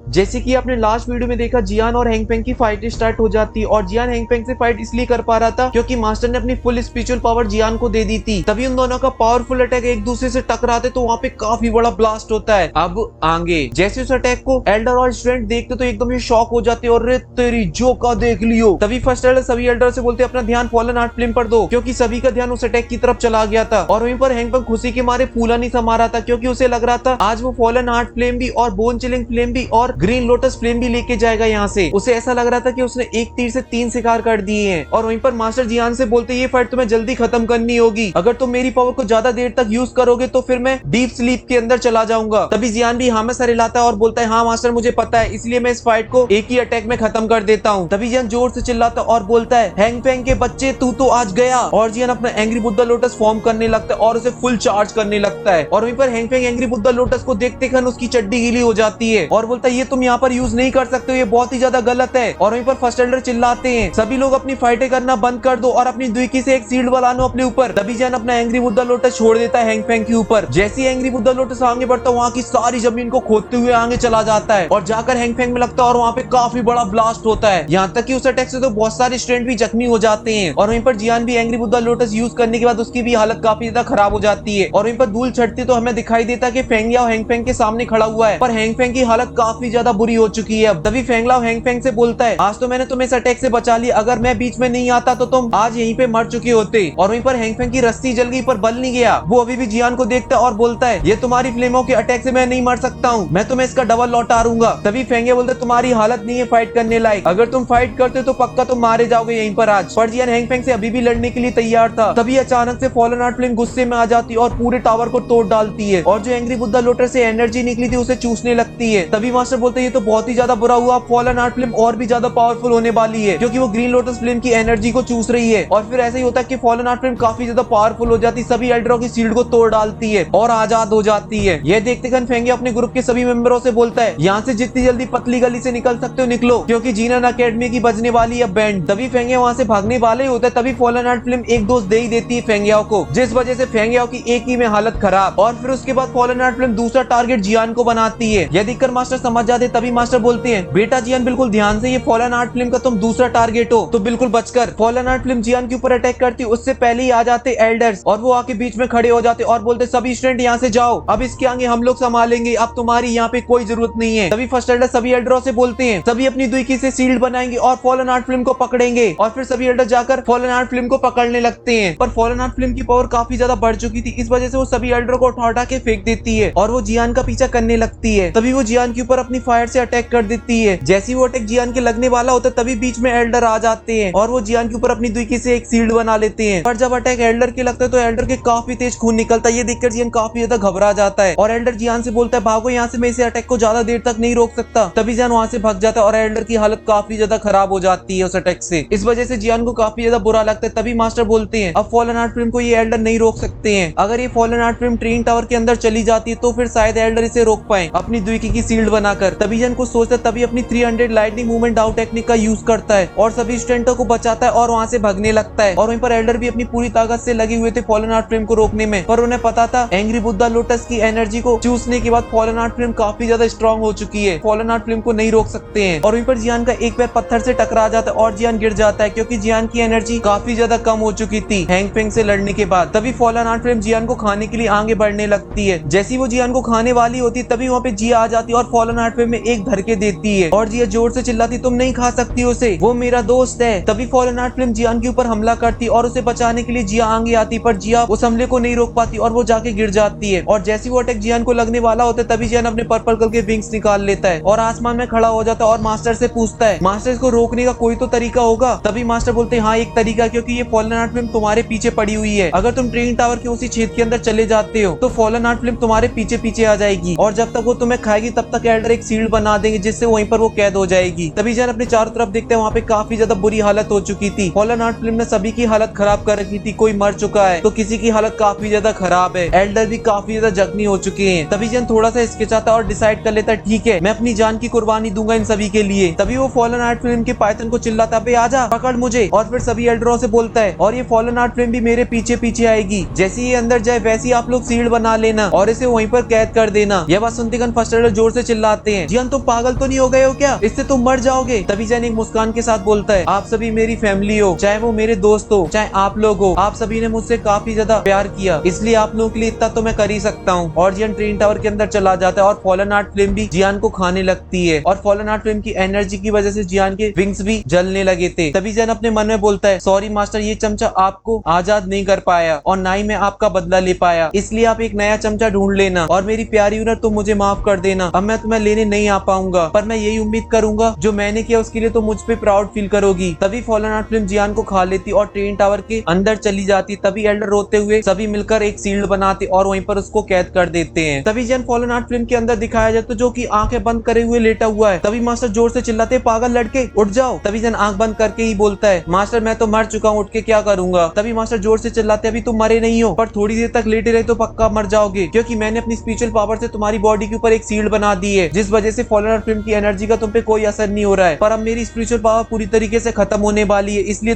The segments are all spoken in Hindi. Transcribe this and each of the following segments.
जैसे कि आपने लास्ट वीडियो में देखा, जियान और हैंगफेंग की फाइट स्टार्ट हो जाती है और जियान हैंगफेंग से फाइट इसलिए कर पा रहा था क्योंकि मास्टर ने अपनी फुल स्पिरिचुअल पावर जियान को दे दी थी। तभी उन दोनों का पावरफुल अटैक एक दूसरे से टकराते तो वहाँ पे काफी बड़ा ब्लास्ट होता है। अब आगे जैसे उस अटैक को एल्डर और स्टूडेंट देखते तो एकदम शॉक हो जाते और रे तेरी जो का देख लियो। तभी फर्स्ट एल्डर सभी एल्डर से बोलते अपना ध्यान फॉलन आर्ट फ्लेम पर दो, क्योंकि सभी का ध्यान उस अटैक की तरफ चला गया था। और वहीं पर हैंगफेंग खुशी के मारे फूला नहीं समा रहा था, क्योंकि उसे लग रहा था आज वो फॉलन आर्ट फ्लेम भी और बोन चिलिंग फ्लेम भी और ग्रीन लोटस फ्लेम भी लेके जाएगा यहाँ से। उसे ऐसा लग रहा था कि उसने एक तीर से 3 शिकार कर दिए हैं। और वहीं पर मास्टर जियान से बोलते ये फाइट तुम्हें जल्दी खत्म करनी होगी, अगर तुम मेरी पावर को ज्यादा देर तक यूज करोगे तो फिर मैं डीप स्लीप के अंदर चला जाऊंगा। तभी जियान भी हाँ में सर हिलाता है और बोलता है हाँ मास्टर मुझे पता है, इसलिए मैं इस फाइट को एक ही अटैक में खत्म कर देता हूँ। तभी जियान जोर से चिल्लाता और बोलता है हैंगफेंग के बच्चे तू तो आज गया। और जियान अपना एंग्री बुद्धा लोटस फॉर्म करने लगता है और उसे फुल चार्ज करने लगता है। और वहीं पर हैंगफेंग एंग्री बुद्धा लोटस को देखते खन उसकी चड्डी गीली हो जाती है और बोलता है ये तुम यहाँ पर यूज नहीं कर सकते हो, ये बहुत ही ज्यादा गलत है। और वहीं पर फर्स्ट एल्डर चिल्लाते हैं सभी लोग अपनी फाइटें करना बंद कर दो और अपनी दुईकी से एक शील्ड वाला लो अपने ऊपर। तभी जियान अपना एंग्री बुद्धा लोटस छोड़ देता है हैंगफेंग के ऊपर। जैसे ही एंग्री बुद्धा लोटस आगे बढ़ता है वहाँ की सारी जमीन को खोदते हुए आगे चला जाता है और जाकर हैंगफेंग में लगता है और वहाँ पे काफी बड़ा ब्लास्ट होता है। यहाँ तक कि उस अटैक से तो बहुत सारे स्टूडेंट भी जख्मी हो जाते हैं। और वहीं पर जियान भी एंग्री बुद्धा लोटस यूज करने के बाद उसकी भी हालत काफी ज्यादा खराब हो जाती है। और वहीं पर धूल छटती तो हमें दिखाई देता कि फेंगयाओ हैंगफेंग के सामने खड़ा हुआ है, पर हैंगफेंग की हालत काफी ज्यादा बुरी हो चुकी है। अब तभी फेंगलाओ हैंगफेंग से बोलता है आज तो मैंने तुम्हें इस अटैक से बचा लिया, अगर मैं बीच में नहीं आता तो तुम आज यहीं पे मर चुके होते। और वहीं पर हैंगफेंग की रस्सी जल गई पर बल नहीं गया। वो अभी भी जियान को देखता है और बोलता है ये तुम्हारी फ्लेमों के अटैक से मैं नहीं मर सकता हूँ, मैं तुम्हें इसका डबल लौटारूंगा। तभी फेंगे बोलते तुम्हारी हालत नहीं है फाइट करने लायक, अगर तुम फाइट करते तो पक्का तुम मारे जाओगे यहीं पर आज। पर जियान हैंगफेंग से अभी भी लड़ने के लिए तैयार था। तभी अचानक से फॉलन आर्ट फ्लेम गुस्से में आ जाती है और पूरे टावर को तोड़ डालती है और जो एंग्री बुद्धा लोटस से एनर्जी निकली थी उसे चूसने लगती है। तभी मास्टर बोलते हैं ये तो बहुत ही ज्यादा बुरा हुआ, फॉलन आर्ट फ्लेम और भी ज्यादा पावरफुल होने वाली है क्योंकि वो ग्रीन लोटस फ्लेम की एनर्जी को चूस रही है। और फिर ऐसा ही होता है कि फॉलन आर्ट फ्लेम काफी ज्यादा पावरफुल हो जाती, सभी एल्डरों की शील्ड को तोड़ डालती है और आजाद हो जाती है। यह देखते खन फेंगे अपने ग्रुप के सभी मेंबरों से बोलता है यहाँ से जितनी जल्दी पतली गली से निकल सकते हो निकलो, क्योंकि जीनन अकेडमी की बजने वाली है बैंड। तभी फेंगे वहाँ से भागने वाले होता है। तभी फॉलन आर्ट फ्लेम एक दोस्त दे ही देती है फेंगयाओ को, जिस वजह से फेंगयाओ की एक ही में हालत खराब। और फिर उसके बाद फॉलन आर्ट फ्लेम दूसरा टारगेट जियान को बनाती है। यह देखकर मास्टर समझ जाते तभी मास्टर बोलते हैं बेटा जियान बिल्कुल ध्यान से, ये फॉलन आर्ट फ्लेम का तुम दूसरा टारगेट हो तो बिल्कुल बचकर। फॉलन आर्ट फ्लेम जियान के ऊपर अटैक करती, उससे पहले ही आ जाते एल्डर्स और वो आके बीच में खड़े हो जाते और बोलते सभी स्टूडेंट यहाँ से जाओ, अब इसके आगे हम लोग संभालेंगे, अब तुम्हारी यहाँ पे कोई जरूरत नहीं है। तभी फर्स्ट एल्डर सभी एल्डरों से बोलते हैं सभी अपनी दुईकी से शील्ड बनाएंगे और फॉलन आर्ट फ्लेम को पकड़ेंगे। और फिर सभी एल्डर जाकर फॉलन आर्ट फ्लेम को पकड़ने लगते हैं, पर फॉलन आर्ट फ्लेम की पावर काफी ज्यादा बढ़ चुकी थी, इस वजह से वो सभी एल्डरों को उठा के फेंक देती है और वो जियान का पीछा करने लगती है। तभी वो जियान के ऊपर अपनी फायर से अटैक कर देती है। जैसे वो अटैक जियान के लगने वाला होता है तभी बीच में एल्डर आ जाते हैं और वो जियान के ऊपर अपनी दुईकी से एक शील्ड बना लेते हैं। पर जब अटैक एल्डर के लगता है तो एल्डर के काफी तेज खून निकलता है। ये देखकर जियान काफी ज्यादा घबरा जाता है और एल्डर जियान से बोलता है भागो यहाँ से, मैं इसे अटैक को ज्यादा देर तक नहीं रोक सकता। तभी जियान वहाँ से भाग जाता है और एल्डर की हालत काफी ज्यादा खराब हो जाती है उस अटैक से। इस वजह से जियान को काफी ज्यादा बुरा लगता है। तभी मास्टर बोलते हैं अब फॉलन आर्ट फ्लेम को ये एल्डर नहीं रोक सकते हैं, अगर ये fallen art flame train tower के अंदर चली जाती है तो फिर शायद एल्डर इसे रोक पाए अपनी दुईकी की शील्ड बनाकर। तभी जियान को सोचता है, तभी अपनी 300 लाइटनिंग मूवमेंट डाउ टेक्निक का यूज करता है और सभी स्टूडेंटों को बचाता है और वहाँ से भागने लगता है। और वहीं पर एल्डर भी अपनी पूरी ताकत से लगे हुए थे फॉलन आर्ट फ्लेम को रोकने में, पर उन्हें पता था एंग्री बुद्धा लोटस की एनर्जी को चूसने के बाद फॉलन आर्ट फ्लेम काफी ज्यादा स्ट्रॉन्ग हो चुकी है, फॉलन आर्ट फ्लेम को नहीं रोक सकते हैं। और वहीं पर जियान का एक पैर पत्थर से टकरा जाता है और जियान गिर जाता है क्योंकि जियान की एनर्जी काफी ज्यादा कम हो चुकी थी हैंगफेंग से लड़ने के बाद। तभी फॉलन आर्ट फ्लेम जियान को खाने के लिए आगे बढ़ने लगती है। जैसी वो जियान को खाने वाली होती है तभी वहाँ पे जिया आ जाती है और फॉलन आर्ट फ्लेम में एक धरके देती है और जिया जोर से चिल्लाती तुम नहीं खा सकती उसे, वो मेरा दोस्त है। तभी फॉलन आर्ट फ्लेम जियान के ऊपर हमला करती और उसे बचाने के लिए जिया आगे आती, पर जिया उस हमले को नहीं रोक पाती और वो जाके गिर जाती है। और जैसी वो अटैक जियान को लगने वाला होता है तभी जियान अपने पर्पल कलर के विंग्स निकाल लेता है और आसमान में खड़ा हो जाता है और मास्टर से पूछता है मास्टर इसको रोकने का कोई तो तरीका होगा। तभी मास्टर बोलते हैं हाँ एक तरीका, क्योंकि ये फॉलन आर्ट फ्लेम तुम्हारे पीछे पड़ी हुई है, अगर तुम ट्रेन टावर के उसी छेद के अंदर चले जाते हो तो फॉलन आर्ट फ्लेम तुम्हारे पीछे पीछे आ जाएगी और जब तक वो तुम्हें खाएगी तब तक एल्डर एक शील्ड बना देंगे जिससे वहीं पर वो कैद हो जाएगी। तभी जियान अपने चारों तरफ देखते हैं वहाँ पे काफी ज्यादा बुरी हालत हो चुकी थी, फॉलन आर्ट फ्लेम ने सभी की हालत खराब कर रखी थी, कोई मर चुका है तो किसी की हालत काफी ज्यादा खराब है, एल्डर भी काफी ज्यादा जख्मी हो चुके हैं। तभी जियान थोड़ा सा हिचकिचाता और डिसाइड कर लेता है ठीक है मैं अपनी जान की कुर्बानी दूंगा इन सभी के लिए। तभी वो फॉलन आर्ट फ्लेम के पाइथन को चिल्लाता है आजा पकड़ मुझे, और फिर सभी एल्डरों से बोलता है और ये फॉलन आर्ट फ्लेम भी मेरे पीछे पीछे आएगी, जैसे ये अंदर जाए वैसे ही आप लोग शील्ड बना लेना और इसे वहीं पर कैद कर देना। यह बात सुनते फर्स्ट एल्डर जोर से चिल्लाते जाते हैं। जियान तुम पागल तो नहीं हो गए हो क्या? इससे तुम मर जाओगे। तभी जियान एक मुस्कान के साथ बोलता है, आप सभी मेरी फैमिली हो, चाहे वो मेरे दोस्त हो, चाहे आप लोग हो, आप सभी ने मुझसे काफी ज्यादा प्यार किया, इसलिए आप लोगों के लिए इतना तो मैं कर ही सकता हूँ। और जियान ट्रेन टावर के अंदर चला जाता है और फॉलन आर्ट फ्लेम भी जियान को खाने लगती है और फॉलन आर्ट फ्लेम की एनर्जी की वजह से जियान के विंग्स भी जलने लगे थे। तभी जियान अपने मन में बोलता है, सॉरी मास्टर, ये चमचा आपको आजाद नहीं कर पाया और ना ही मैं आपका बदला ले पाया, इसलिए आप एक नया चमचा ढूंढ लेना और मेरी प्यारी यूनर तुम मुझे माफ कर देना। अब मैं तुम्हें लेने नहीं आ पाऊंगा, पर मैं यही उम्मीद करूंगा जो मैंने किया उसके लिए तो मुझ पे प्राउड फील करोगी। तभी फॉलन आर्ट फ्लेम जियान को खा लेती और ट्रेन टावर के अंदर चली जाती। तभी एल्डर रोते हुए सभी मिलकर एक शील्ड बनाते और वहीं पर उसको कैद कर देते हैं। तभी जियान फॉलन आर्ट फ्लेम के अंदर दिखाया जाता है जो कि आंखें बंद करे हुए लेटा हुआ है। तभी मास्टर जोर से चिल्लाते, पागल लड़के उठ जाओ। तभी जियान आंख बंद करके ही बोलता है, मास्टर मैं तो मर चुका हूँ, उठ के क्या करूंगा। तभी मास्टर जोर से चिल्लाते, अभी तुम मरे नहीं हो, पर थोड़ी देर तक लेटे रहे तो पक्का मर जाओगे, क्योंकि मैंने अपनी स्पिरिचुअल पावर से तुम्हारी बॉडी के ऊपर एक शील्ड बना दी है, जिस वजह से फॉलन आर्ट फ्लेम की एनर्जी का तुम पे कोई असर नहीं हो रहा है। पर अब मेरी स्पिरिचुअल पावर पूरी तरीके से खत्म होने वाली है, इसलिए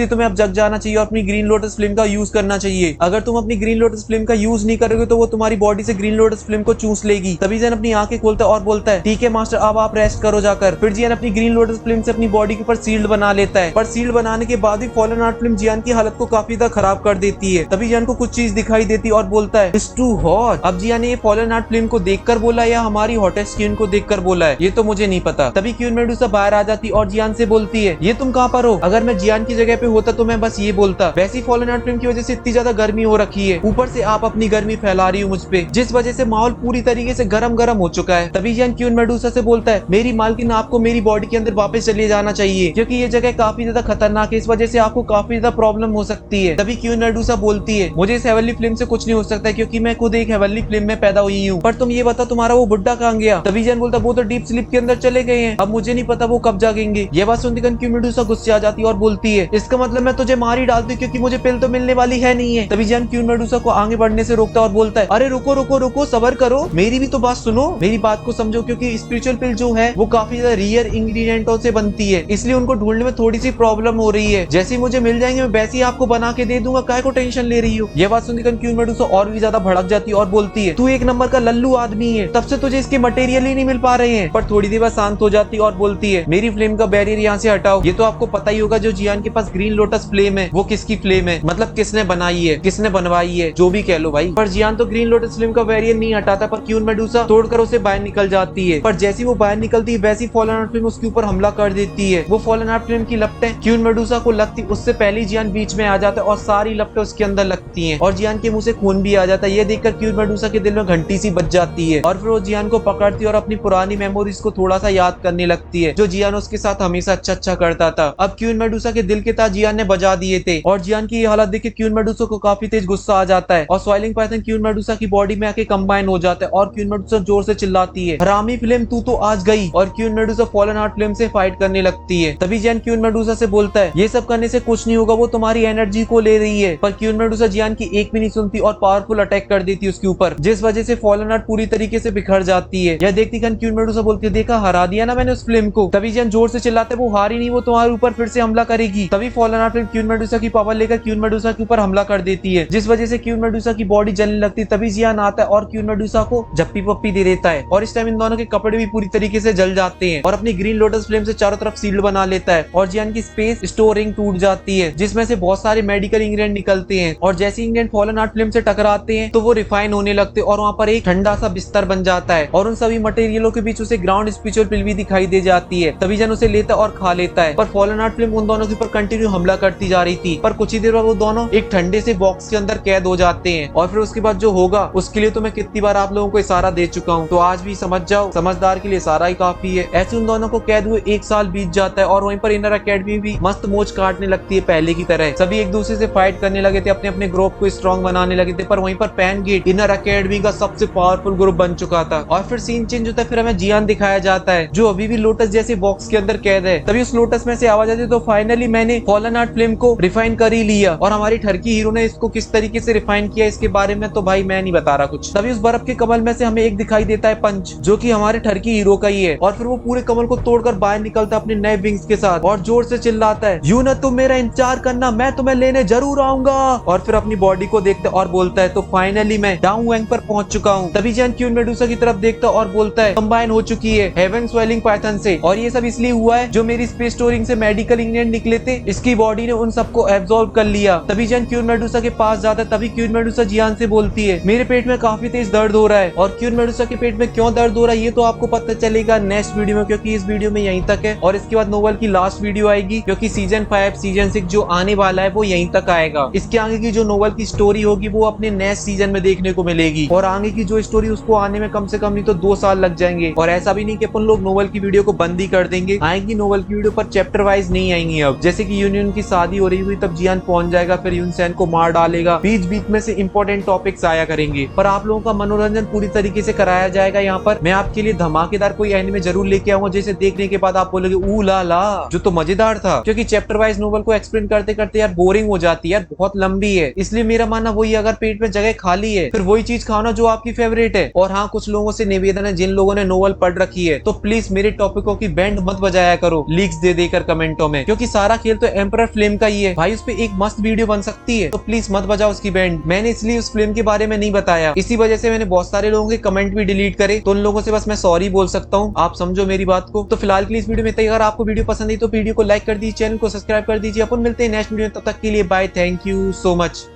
तुम्हें अब जग जाना चाहिए और अपनी ग्रीन लोटस फ्लेम का यूज करना चाहिए। अगर तुम अपनी ग्रीन लोटस फ्लेम का यूज नहीं करोगे तो वो तुम्हारी बॉडी से ग्रीन लोटस फ्लेम को चूस लेगी। तभी जियान अपनी आंखें खोलता है और बोलता है, ठीक है मास्टर, अब आप रेस्ट करो जाकर। फिर जियान अपनी ग्रीन लोटस फ्लेम से अपनी बॉडी के ऊपर शील्ड बना लेता है, पर शील्ड बनाने के बाद भी फॉलन आर्ट फ्लेम जियान की हालत को काफी ज्यादा खराब कर देती है। तभी जियान को कुछ चीज दिखाई देती और बोलता है, इट्स टू हॉट। अब जियान ने फॉलन आर्ट फ्लेम को देखकर बोला या हमारी हॉटेस्ट क्वीन को देखकर बोला है, ये तो मुझे नहीं पता। तभी क्वीन मेडुसा बाहर आ जाती और जियान से बोलती है, ये तुम कहाँ पर हो? अगर मैं जियान की जगह पे होता तो मैं बस ये बोलता, वैसी फॉलन आर्ट फ्लेम की वजह से इतनी ज्यादा गर्मी हो रखी है, ऊपर से आप अपनी गर्मी फैला रही हो मुझ पे, जिस वजह से माहौल पूरी तरीके से गरम गरम हो चुका है। तभी जियान क्वीन मेडुसा से बोलता है, मेरी मालकिन आपको मेरी बॉडी के अंदर वापस चले जाना चाहिए, क्योंकि ये जगह काफी ज्यादा खतरनाक है, इस वजह से आपको काफी ज्यादा प्रॉब्लम हो सकती है। तभी क्वीन मेडुसा बोलती है, मुझे इस हेवनली फ्लेम से कुछ नहीं हो सकता क्योंकि मैं खुद एक हेवनली फ्लेम में पैदा हुई हूँ, पर तुम ये बता तुम्हारा वो बुड्ढा कहाँ गया? तभी जियान बोलता, वो तो डीप स्लीप के अंदर चले गए हैं, अब मुझे नहीं पता वो कब जागेंगे। ये बात सुनकर क्वीन मेडुसा गुस्से आ जाती है और बोलती है, इसका मतलब मैं तुझे मार ही डालती हूँ क्योंकि मुझे पिल तो मिलने वाली है नहीं है। तभी जियान क्वीन मेडुसा को आगे बढ़ने से रोकता और बोलता है, अरे रुको रुको रुको, सबर करो, मेरी भी तो बात सुनो, मेरी बात को समझो, क्योंकि स्पिरिचुअल पिल जो है वो काफी ज्यादा रियर इंग्रेडिएंटों से बनती है, इसलिए उनको ढूंढने में थोड़ी सी प्रॉब्लम हो रही है। जैसे ही मुझे मिल जाएंगे मैं वैसे ही आपको बना के दे दूंगा, काहे को टेंशन ले रही हो? ये बात सुनकर क्वीन मेडुसा और भी ज्यादा भड़क जाती है और बोलती है, तू एक नंबर का लल्लू आदमी है, तब से तुझे इसके मटेरियल ही नहीं मिल पा रहे हैं। पर थोड़ी देर बाद शांत हो जाती है और बोलती है, मेरी फ्लेम का बैरियर यहाँ से हटाओ। ये तो आपको पता ही होगा जो जियान के पास ग्रीन लोटस फ्लेम है वो किसकी फ्लेम है, मतलब किसने बनाई है, किसने बनवाई है, जो भी कह लो भाई। पर जियान तो ग्रीन लोटस फ्लेम का बैरियर नहीं हटाता, पर क्वीन मेडुसा तोड़कर उसे बाहर निकल जाती है। पर जैसी वो बाहर निकलती है वैसी फॉलन आर्ट फ्लेम उसके ऊपर हमला कर देती है। वो फॉलन आर्ट फ्लेम की लपटें क्वीन मेडुसा को लगती, उससे पहले जियान बीच में आ जाता है और सारी लपटें उसके अंदर लगती हैं और जियान के मुंह से खून भी आ जाता है। ये देखकर क्वीन मेडुसा के दिल में घंटी सी बज जाती है और फिर वो जियान को पकड़ती है और अपनी पुरानी मेमोरीज को थोड़ा सा याद करने लगती है, जो जियान उसके साथ हमेशा अच्छा करता था। अब क्वीन मेडुसा के दिल के तार जियान ने बजा दिए थे और जियान की ये हालत देख के क्वीन मेडुसा को काफी तेज गुस्सा आ जाता है और स्वाइलिंग पाइथन क्वीन मेडुसा की बॉडी में आके कंबाइन हो जाता है और क्वीन मेडुसा जोर से चिल्लाती है, हरामी फ्लेम तू तो आज गई, और queen Medusa fallen art flame से फाइट करने लगती है। तभी जियान क्वीन मेडुसा से बोलता है, ये सब करने से कुछ नहीं होगा, वो तुम्हारी एनर्जी को ले रही है। पर क्वीन मेडुसा जियान की एक भी नहीं सुनती और पावरफुल अटैक कर देती उसके ऊपर, जिस वजह से फॉलन आर्ट पूरी तरीके से बिखर जाती है। यह देखती क्वीन मेडुसा बोलती है, देखा हरा दिया ना मैंने उस फ्लेम को। तभी जियान जोर से चिल्लाते, वो हारी नहीं, वो तुम्हारे ऊपर फिर से हमला करेगी। तभी fallen art flame queen Medusa की पावर लेकर क्वीन मेडुसा के ऊपर हमला कर देती है, जिस वजह से क्वीन मेडुसा की बॉडी जलने लगती है। तभी जियान आता है और क्वीन मेडुसा को जप्पी पप्पी दे देता है और इस टाइम इन दोनों के कपड़े भी पूरी तरीके से जल जाते हैं और अपनी ग्रीन लोटस फ्लेम से चारों तरफ शील्ड बना लेता है और जियान की स्पेस स्टोरिंग टूट जाती है, जिसमें से बहुत सारे मेडिकल इंग्रेडिएंट निकलते हैं और जैसे इंग्रेडिएंट फॉलन आर्ट फ्लेम से टकराते हैं तो वो रिफाइन होने लगते हैं और वहाँ पर एक ठंडा सा बिस्तर बन जाता है और उन सभी मटेरियलों के बीच उसे ग्राउंड स्पिरिचुअल पिल भी दिखाई दे जाती है। तभी जियान उसे लेता और खा लेता है, पर फॉलन आर्ट फ्लेम उन दोनों के ऊपर कंटिन्यू हमला करती जा रही थी। पर कुछ ही देर बाद वो दोनों एक ठंडे से बॉक्स के अंदर कैद हो जाते हैं और फिर उसके बाद जो होगा उसके लिए तो मैं कितनी बार आप लोगों को इशारा दे चुका हूँ, तो आज भी समझ जाओ, समझदार के लिए इशारा ही काफी है। ऐसे उन दोनों को कैद हुए 1 साल बीत जाता है और वहीं पर इनर एकेडमी भी मस्त मोच काटने लगती है पहले की तरह। सभी एक दूसरे से फाइट करने लगे थे, अपने अपने ग्रुप को स्ट्रॉन्ग बनाने लगे थे, पर वहीं पर पैन गेट इनर एकेडमी का सबसे पावरफुल ग्रुप बन चुका था। और फिर सीन चेंज होता है, फिर हमें जियान दिखाया जाता है जो अभी भी लोटस जैसे बॉक्स के अंदर कैद है। तभी उस लोटस में से आवाज आती है, तो फाइनली मैंने फॉलन आर्ट फ्लेम को रिफाइन कर ही लिया। और हमारी ठरकी हीरो ने इसको किस तरीके से रिफाइन किया इसके बारे में तो भाई मैं नहीं बता रहा कुछ। तभी उस बर्फ के कमल में से हमें एक दिखाई देता है पंच, जो कि हमारे ठरकी हीरो का ही है और फिर वो पूरे कमल को तोड़कर बाहर निकलता है अपने नए विंग्स के साथ और जोर से चिल्लाता है, यूं ना तुम मेरा इंतजार करना, मैं तुम्हें लेने जरूर आऊंगा। और फिर अपनी बॉडी को देखता और बोलता है, तो फाइनली मैं डाउन वैंग पर पहुंच चुका हूँ। तभी जियान क्वीन मेडुसा की तरफ देखता और बोलता होता है कंबाइन हो चुकी है हेवन स्वेलिंग पाइथन से, और ये सब इसलिए हुआ है जो मेरी स्पेस स्टोरिंग से मेडिकल इंग्रेडिएंट निकले थे, इसकी बॉडी ने उन सबको एब्जॉर्ब कर लिया। तभी जियान क्यून मेडुसा के पास जाता है, तभी क्यून मेडुसा जियान से बोलती है मेरे पेट में काफी तेज दर्द हो रहा है। और क्यून मेडुसा के पेट में क्यों दर्द हो रहा है ये तो आपको पता चलेगा नेक्स्ट वीडियो में, क्योंकि इस वीडियो में यहीं तक है और इसके बाद नोवेल की लास्ट वीडियो आएगी, क्योंकि सीजन 5 सीजन 6 जो आने वाला है वो यहीं तक आएगा। इसके आगे की जो नोवेल की स्टोरी होगी वो अपने नेक्स्ट सीजन में देखने को मिलेगी, और आगे की जो स्टोरी उसको आने में कम से कम नहीं तो 2 साल लग जाएंगे। और ऐसा भी नहीं कि अपन लोग नोवेल की वीडियो को बंद ही कर देंगे, आएंगी नोवेल की वीडियो पर चैप्टर वाइज नहीं आएंगी। अब जैसे कि यूनियन की शादी हो रही हुई तब जियान पहुंच जाएगा, फिर यूनसेन को मार डालेगा, बीच बीच में से इंपॉर्टेंट टॉपिक्स आया करेंगे, पर आप लोगों का मनोरंजन पूरी तरीके से कराया जाएगा। यहाँ पर मैं आपके लिए धमाकेदार कोई एनिमे जरूर लेके आऊंगा जैसे देखने के बाद आप बोलोगे ऊ ला ला, जो तो मजेदार था, क्योंकि चैप्टर वाइज नोवेल को एक्सप्लेन करते करते यार बोरिंग हो जाती है यार, बहुत लंबी है। इसलिए मेरा मानना वही, अगर पेट में जगह खाली है फिर वही चीज खाना जो आपकी फेवरेट है। और हाँ, कुछ लोगों से निवेदन है जिन लोगों ने नोवेल पढ़ रखी है तो प्लीज मेरे टॉपिकों की बैंड मत बजाया करो लीक्स दे देकर कमेंटों में, क्योंकि सारा खेल तो एम्परर फिल्म का ही है भाई, उस पे एक मस्त वीडियो बन सकती है, तो प्लीज मत बजाओ उसकी बैंड। मैंने इसलिए उस फिल्म के बारे में नहीं बताया, इसी वजह से मैंने बहुत सारे लोगों के कमेंट भी डिलीट करे, तो उन लोगों से बस मैं सॉरी बोल सकता हूँ, आप समझो मेरी बात को। तो फिलहाल के लिए इस वीडियो में इतना ही। अगर आपको वीडियो पसंद आई तो वीडियो को लाइक कर दीजिए, चैनल को सब्सक्राइब कर दीजिए। अपन मिलते हैं नेक्स्ट वीडियो में, तब तक के लिए bye, thank you so much.